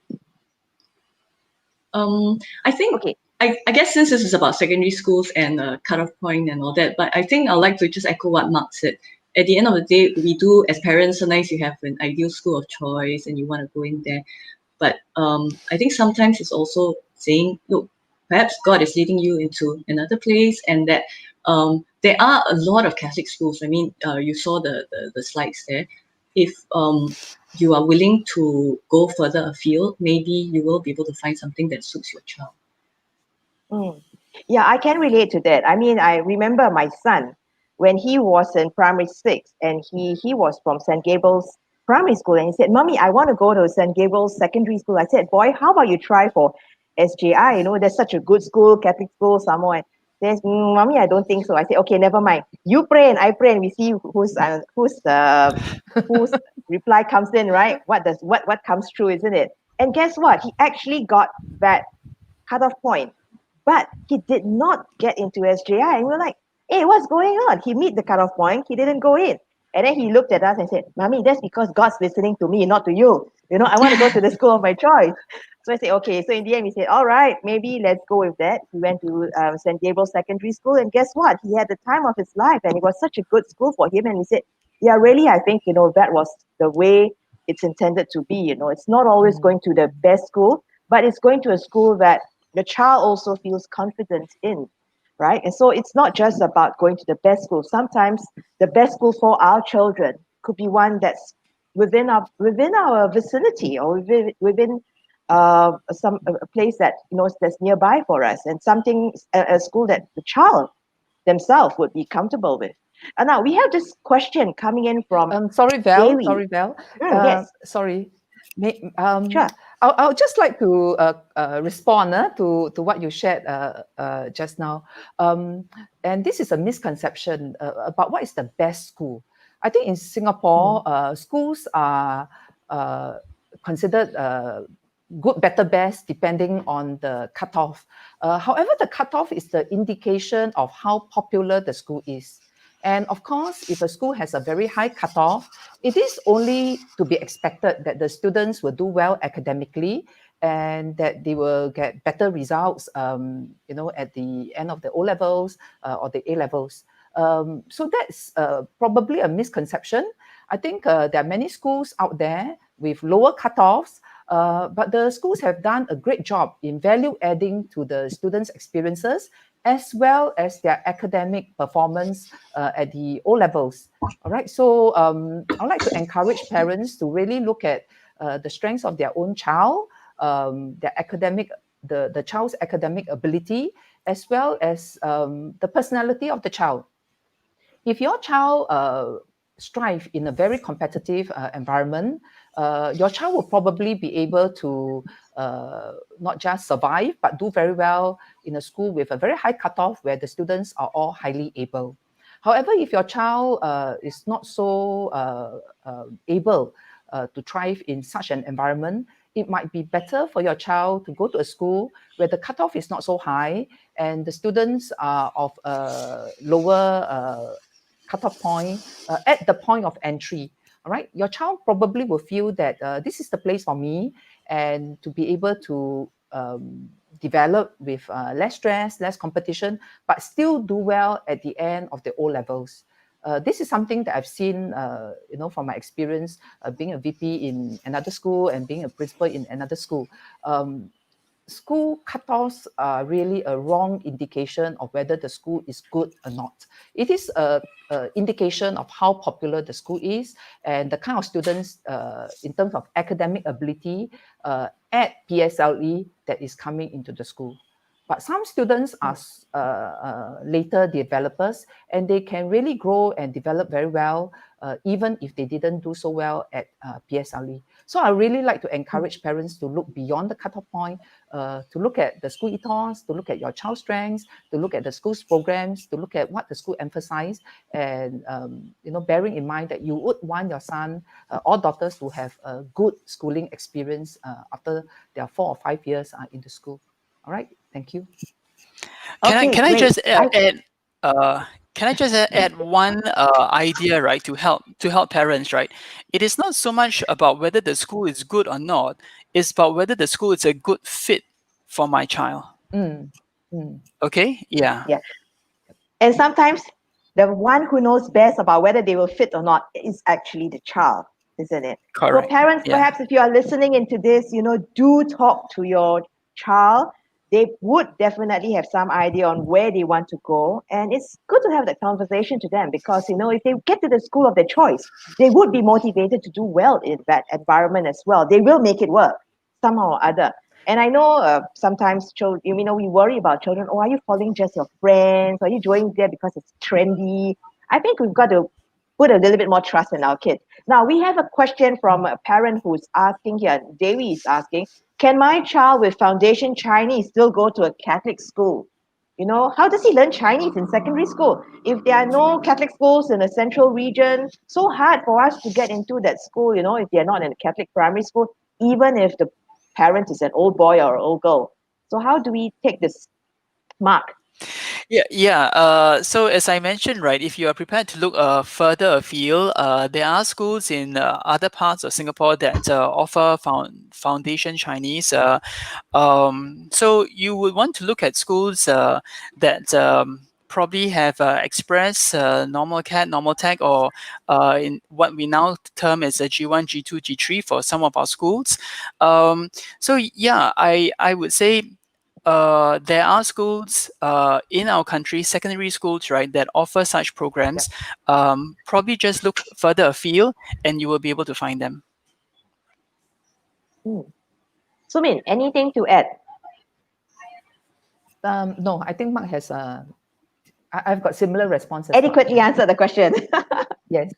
I think, okay. I guess since this is about secondary schools and cutoff point and all that, but I think I'd like to just echo what Mark said. At the end of the day, we do, as parents, sometimes you have an ideal school of choice and you want to go in there. But I think sometimes it's also saying, look, perhaps God is leading you into another place, and that there are a lot of Catholic schools. I mean, you saw the slides there. If you are willing to go further afield, maybe you will be able to find something that suits your child. Yeah, I can relate to that. I mean, I remember my son when he was in primary 6, and he was from St. Gabriel's primary school, and he said, "Mommy, I want to go to St. Gabriel's secondary school." I said, "Boy, how about you try for SJI? There's such a good school, Catholic school somewhere." He says, "Mommy, I don't think so." I said, "Okay, never mind. You pray and I pray, and we see whose reply comes in, right? What comes through, isn't it?" And guess what? He actually got that cutoff point, but he did not get into SJI. And we're like, hey, what's going on? He meet the cutoff point, he didn't go in. And then he looked at us and said, Mommy, that's because God's listening to me, not to you. You know, I want to go to the school of my choice. So I said, okay. So in the end, we said, all right, maybe let's go with that. He went to St. Gabriel Secondary School. And guess what? He had the time of his life, and it was such a good school for him. And he said, yeah, really, I think, you know, that was the way it's intended to be. You know, it's not always going to the best school, but it's going to a school that the child also feels confident in, right? And so it's not just about going to the best school. Sometimes the best school for our children could be one that's within our vicinity, or within a place that, you know, that's nearby for us, and something, a school that the child themselves would be comfortable with. And now we have this question coming in from Sorry, Val. Dewi. Sorry, Val. Yes. Sorry. Sure. I'll just like to respond to what you shared just now. And this is a misconception about what is the best school. I think in Singapore, schools are considered good, better, best, depending on the cutoff. However, the cutoff is the indication of how popular the school is. And of course, if a school has a very high cutoff, it is only to be expected that the students will do well academically and that they will get better results, you know, at the end of the O levels or the A levels. So that's probably a misconception. I think there are many schools out there with lower cutoffs, but the schools have done a great job in value adding to the students' experiences as well as their academic performance at the O levels. All right, so I'd like to encourage parents to really look at the strengths of their own child, their academic, the child's academic ability, as well as the personality of the child. If your child strive in a very competitive environment, your child will probably be able to not just survive, but do very well in a school with a very high cutoff where the students are all highly able. However, if your child is not so able to thrive in such an environment, it might be better for your child to go to a school where the cutoff is not so high and the students are of a lower cutoff point at the point of entry. All right, your child probably will feel that this is the place for me, and to be able to develop with less stress, less competition, but still do well at the end of the O levels. This is something that I've seen, you know, from my experience being a VP in another school and being a principal in another school. School cutoffs are really a wrong indication of whether the school is good or not. It is a indication of how popular the school is and the kind of students in terms of academic ability at PSLE that is coming into the school. But some students are later developers, and they can really grow and develop very well, even if they didn't do so well at PSLE. So I really like to encourage parents to look beyond the cutoff point, to look at the school ethos, to look at your child's strengths, to look at the school's programs, to look at what the school emphasizes, and you know, bearing in mind that you would want your son or daughters to have a good schooling experience after their 4 or 5 years in the school. All right, thank you. Can I just add can I just add one idea, right, to help parents, right? It is not so much about whether the school is good or not; it's about whether the school is a good fit for my child. Okay, yeah. And sometimes the one who knows best about whether they will fit or not is actually the child, isn't it? Correct. So parents, Yeah. perhaps if you are listening into this, you know, do talk to your child. They would definitely have some idea on where they want to go. And it's good to have that conversation to them, because, you know, if they get to the school of their choice, they would be motivated to do well in that environment as well. They will make it work somehow or other. And I know sometimes children, you know, we worry about children. Oh, are you following just your friends? Are you joining there because it's trendy? I think we've got to put a little bit more trust in our kids. Now, we have a question from a parent who's asking here. Dewi is asking, can my child with foundation Chinese still go to a Catholic school? You know, how does he learn Chinese in secondary school? If there are no Catholic schools in the central region, so hard for us to get into that school, you know, if they're not in a Catholic primary school, even if the parent is an old boy or an old girl. So how do we take this, Mark? Yeah. So as I mentioned, right, if you are prepared to look further afield, there are schools in other parts of Singapore that offer foundation Chinese. So you would want to look at schools that probably have express normal cat, normal tech, or in what we now term as a G1, G2, G3 for some of our schools. So yeah, I would say there are schools in our country, secondary schools, right, that offer such programs. Probably just look further afield and you will be able to find them. Sumin, anything to add? No, I think Mark has I've got similar responses. Adequately answered the question. Yes.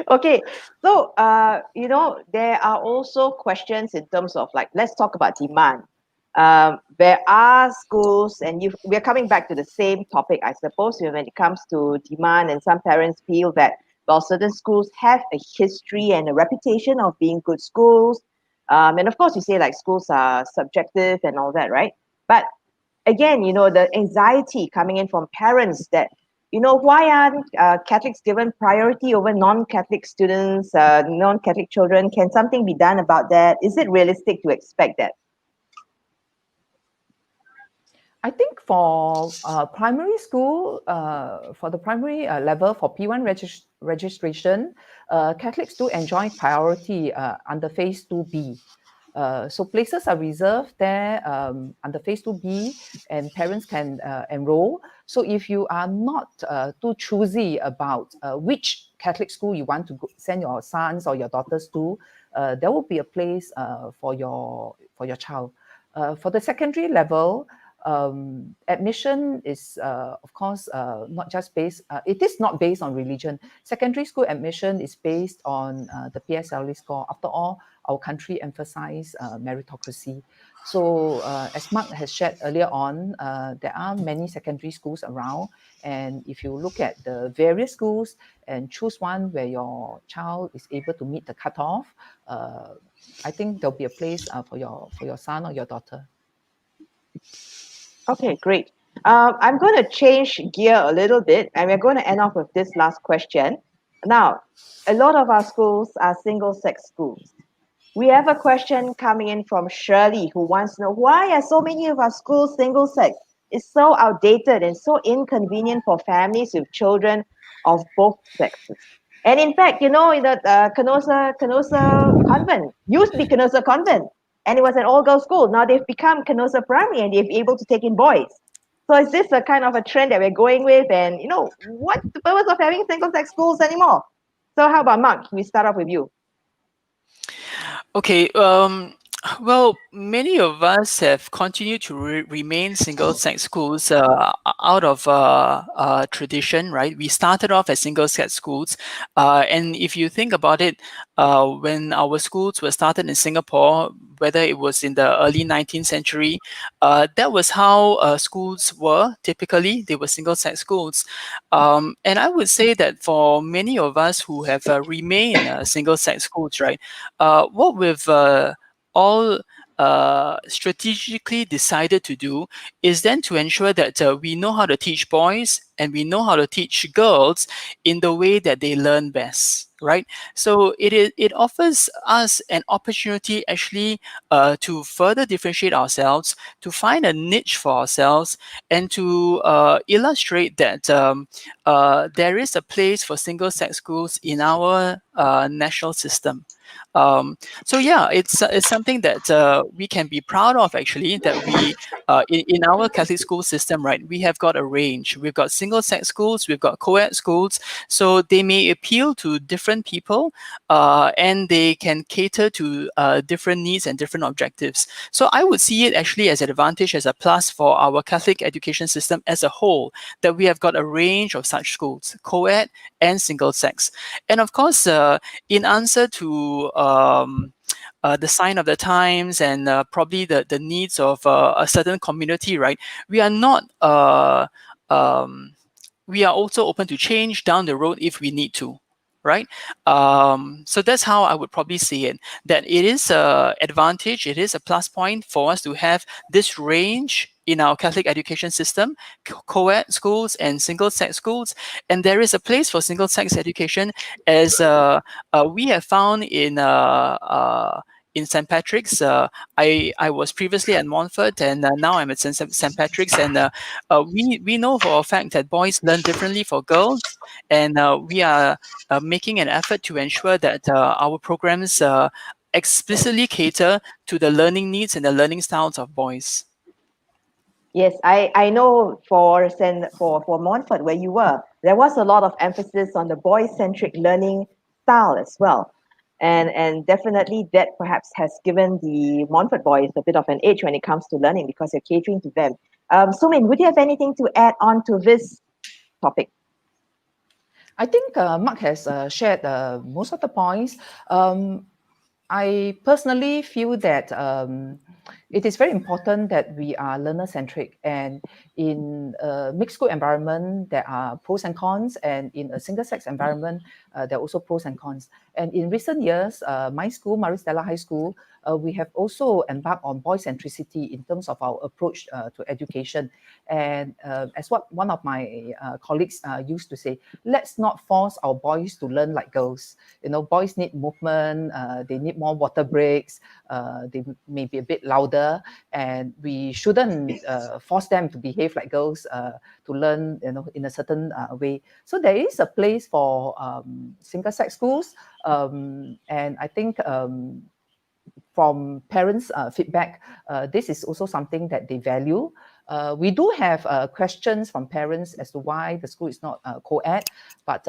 Okay, so there are also questions in terms of, like, let's talk about demand. There are schools, and we're coming back to the same topic, I suppose, when it comes to demand, and some parents feel that, well, certain schools have a history and a reputation of being good schools. And of course, you say like schools are subjective and all that, right? But again, the anxiety coming in from parents that, why aren't Catholics given priority over non-Catholic students, non-Catholic children? Can something be done about that? Is it realistic to expect that? I think for primary school, for the primary level, for P1 registration, Catholics do enjoy priority under Phase 2B. So places are reserved there under Phase 2B, and parents can enroll. So if you are not too choosy about which Catholic school you want to send your sons or your daughters to, there will be a place for your child. For the secondary level, admission is, of course, not just based, it is not based on religion. Secondary school admission is based on the PSLE score. After all, our country emphasizes meritocracy. So as Mark has shared earlier on, there are many secondary schools around. And if you look at the various schools and choose one where your child is able to meet the cutoff, I think there'll be a place for your son or your daughter. Okay, great. I'm going to change gear a little bit, and we're going to end off with this last question. Now, a lot of our schools are single-sex schools. We have a question coming in from Shirley, who wants to know, why are so many of our schools single-sex? It's so outdated and so inconvenient for families with children of both sexes. And in fact, in the Canossa Convent used to be Canossa Convent, and it was an all-girls school. Now they've become Canossa Primary, and they're able to take in boys. So is this a kind of a trend that we're going with? And what's the purpose of having single-sex schools anymore? So how about Mark? We start off with you. Okay. Well, many of us have continued to remain single-sex schools out of tradition, right? We started off as single-sex schools, and if you think about it, when our schools were started in Singapore, whether it was in the early 19th century, that was how schools were. Typically, they were single-sex schools, and I would say that for many of us who have remained single-sex schools, right, what we've all strategically decided to do is then to ensure that we know how to teach boys and we know how to teach girls in the way that they learn best, right? So it offers us an opportunity actually to further differentiate ourselves, to find a niche for ourselves, and to illustrate that there is a place for single-sex schools in our national system. So yeah, it's something that we can be proud of, actually, that we in our Catholic school system, right, we have got a range. We've got single-sex schools, we've got co-ed schools, so they may appeal to different people and they can cater to different needs and different objectives. So I would see it actually as an advantage, as a plus for our Catholic education system as a whole, that we have got a range of such schools, co-ed and single-sex. And of course, in answer to the sign of the times and probably the needs of a certain community, right? We are not. We are also open to change down the road if we need to, right? So that's how I would probably see it, that it is a advantage, it is a plus point for us to have this range in our Catholic education system, co-ed schools and single-sex schools, and there is a place for single-sex education, as we have found in St. Patrick's. I was previously at Montfort, and now I'm at St. Patrick's, and we know for a fact that boys learn differently for girls, and we are making an effort to ensure that our programs explicitly cater to the learning needs and the learning styles of boys. Yes, I know for Montfort, where you were, there was a lot of emphasis on the boy-centric learning style as well. And definitely that perhaps has given the Montfort boys a bit of an edge when it comes to learning, because you're catering to them. Sumin, would you have anything to add on to this topic? I think Mark has shared most of the points. I personally feel that it is very important that we are learner-centric, and in a mixed school environment, there are pros and cons, and in a single-sex environment, there are also pros and cons. And in recent years, my school, Maris Stella High School, we have also embarked on boy centricity in terms of our approach to education. And as what one of my colleagues used to say, let's not force our boys to learn like girls. You know, boys need movement, they need more water breaks, they may be a bit louder, and we shouldn't force them to behave like girls to learn, you know, in a certain way. So there is a place for single-sex schools, and I think from parents' feedback, this is also something that they value. We do have questions from parents as to why the school is not co-ed, but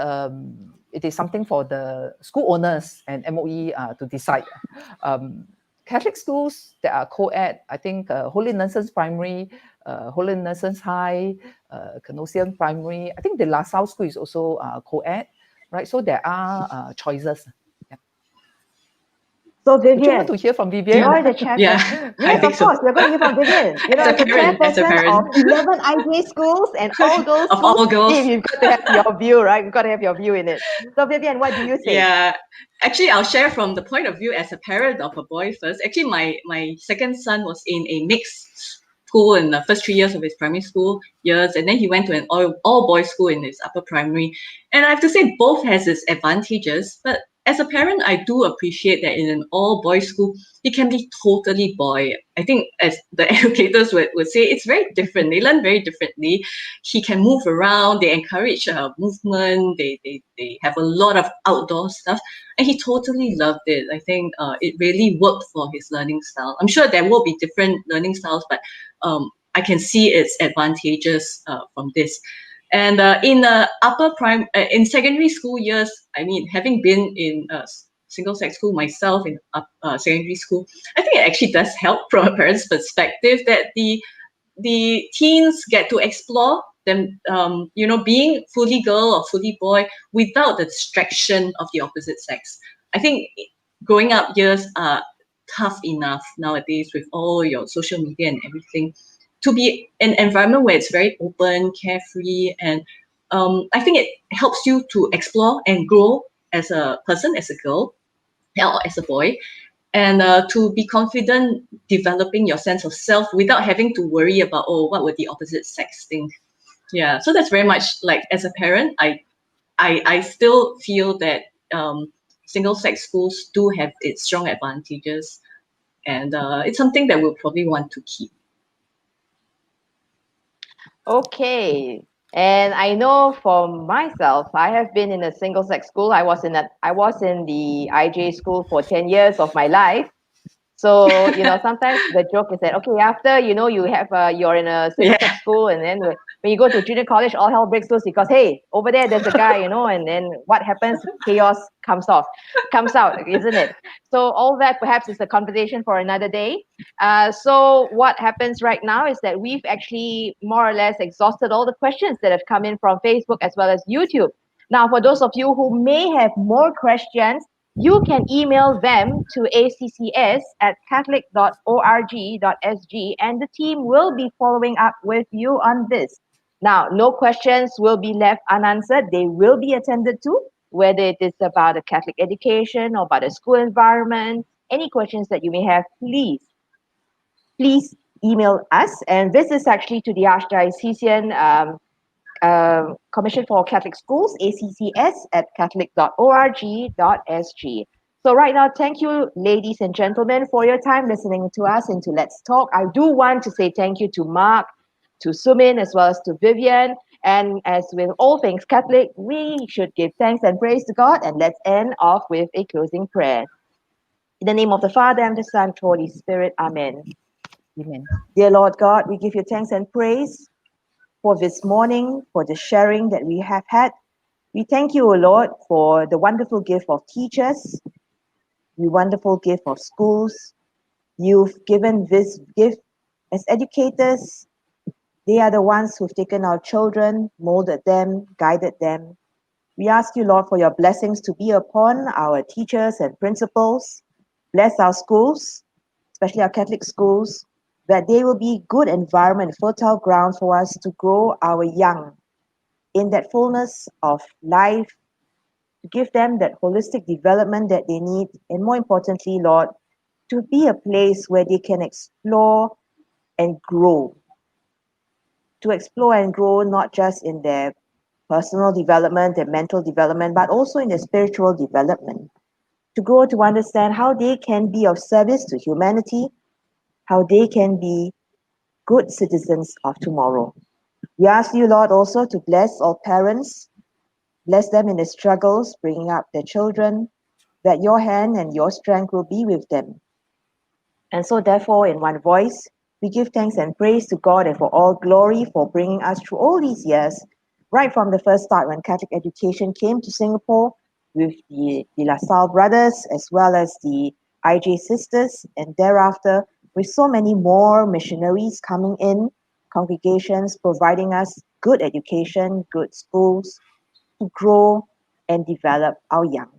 it is something for the school owners and MOE to decide. Catholic schools that are co-ed, I think Holy Innocents Primary, Holy Innocents High, Canossian Primary, I think the La Salle School is also co-ed, right? So there are choices. So Would you Vivian, want to hear from Vivian? you're the chairperson. Yeah, I Yes, think of so. course, we're going to hear from Vivian. You know, As as a the parent, chairperson of 11 IJ schools and all girls Of schools, all girls. you've got to have your view, right? You've got to have your view in it. So Vivian, what do you say? Yeah, actually, I'll share from the point of view as a parent of a boy first. Actually, my second son was in a mixed school in the first 3 years of his primary school years, and then he went to an all boys school in his upper primary. And I have to say, both has its advantages, but as a parent, I do appreciate that in an all boys school, he can be totally boy. I think, as the educators would say, it's very different. They learn very differently. He can move around. They encourage movement. They have a lot of outdoor stuff, and he totally loved it. I think it really worked for his learning style. I'm sure there will be different learning styles, but I can see its advantages from this. And in in secondary school years, I mean, having been in a single-sex school myself in secondary school, I think it actually does help from a parent's perspective that the teens get to explore them, being fully girl or fully boy without the distraction of the opposite sex. I think growing up years are tough enough nowadays with all your social media and everything, to be an environment where it's very open, carefree, and I think it helps you to explore and grow as a person, as a girl, or as a boy, and to be confident developing your sense of self without having to worry about, what would the opposite sex think. Yeah, so that's very much like, as a parent, I still feel that single sex schools do have its strong advantages, and it's something that we'll probably want to keep. Okay. And I know for myself, I have been in a single-sex school. I was in the IJ school for 10 years of my life. So, sometimes the joke is that, okay, after, you're in a single-sex school, and then when you go to junior college, all hell breaks loose because, hey, over there, there's a guy, and then what happens? Chaos comes out, isn't it? So all that perhaps is a conversation for another day. So what happens right now is that we've actually more or less exhausted all the questions that have come in from Facebook as well as YouTube. Now, for those of you who may have more questions, you can email them to accs@catholic.org.sg, and the team will be following up with you on this. Now, no questions will be left unanswered. They will be attended to. whether it is about the Catholic education or about the school environment, any questions that you may have, please email us. And this is actually to the Archdiocesan Commission for Catholic Schools, ACCS, at catholic.org.sg. So right now, thank you, ladies and gentlemen, for your time listening to us into Let's Talk. I do want to say thank you to Mark, to Sumin, as well as to Vivian. And as with all things Catholic, we should give thanks and praise to God. And let's end off with a closing prayer. In the name of the Father, and the Son, and the Holy Spirit. Amen. Amen. Dear Lord God, we give you thanks and praise for this morning, for the sharing that we have had. We thank you, O Lord, for the wonderful gift of teachers, the wonderful gift of schools. You've given this gift as educators. They are the ones who've taken our children, molded them, guided them. We ask you, Lord, for your blessings to be upon our teachers and principals. Bless our schools, especially our Catholic schools, that they will be good environment, fertile ground for us to grow our young in that fullness of life, to give them that holistic development that they need, and more importantly, Lord, to be a place where they can explore and grow. To explore and grow not just in their personal development and mental development, but also in their spiritual development. To grow to understand how they can be of service to humanity, how they can be good citizens of tomorrow. We ask you, Lord, also to bless all parents, bless them in their struggles, bringing up their children, that your hand and your strength will be with them. And so, therefore, in one voice, we give thanks and praise to God and for all glory for bringing us through all these years, right from the first start when Catholic education came to Singapore with the De La Salle brothers as well as the IJ sisters, and thereafter with so many more missionaries coming in, congregations providing us good education, good schools to grow and develop our young.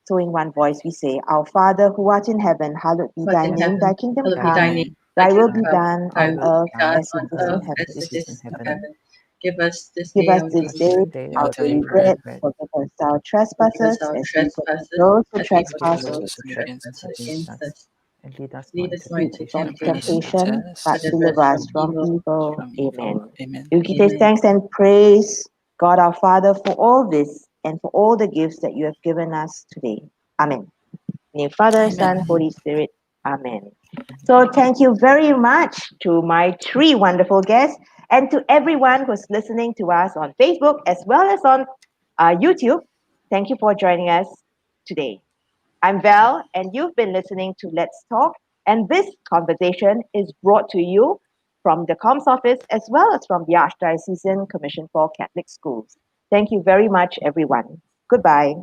So in one voice we say, Our Father who art in heaven, hallowed be thy name, thy kingdom Hallowed be thy come, name. thy will kingdom be come, done thy on will be earth done as it on is in earth heaven. as it is in heaven. heaven. Give us this Give day us our this daily day bread. our daily bread, forgive us our Forgive us trespasses our as we forgive trespasses those who as we trespass forgive Forgive those us against who us. against trespass us. against us. And lead us Lead not us into not into Lead us not into temptation, temptation, but but Us deliver deliver us us from from evil. evil. from evil. Amen. Amen. We give you Amen. thanks and praise, God our Father, for all this and for all the gifts that you have given us today. Amen. In the name of Father, Amen. Son, Holy Spirit. Amen. So thank you very much to my three wonderful guests and to everyone who's listening to us on Facebook as well as on YouTube. Thank you for joining us today. I'm Val, and you've been listening to Let's Talk. And this conversation is brought to you from the Comms Office as well as from the Archdiocesan Commission for Catholic Schools. Thank you very much, everyone. Goodbye.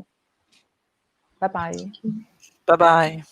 Bye-bye. Bye bye.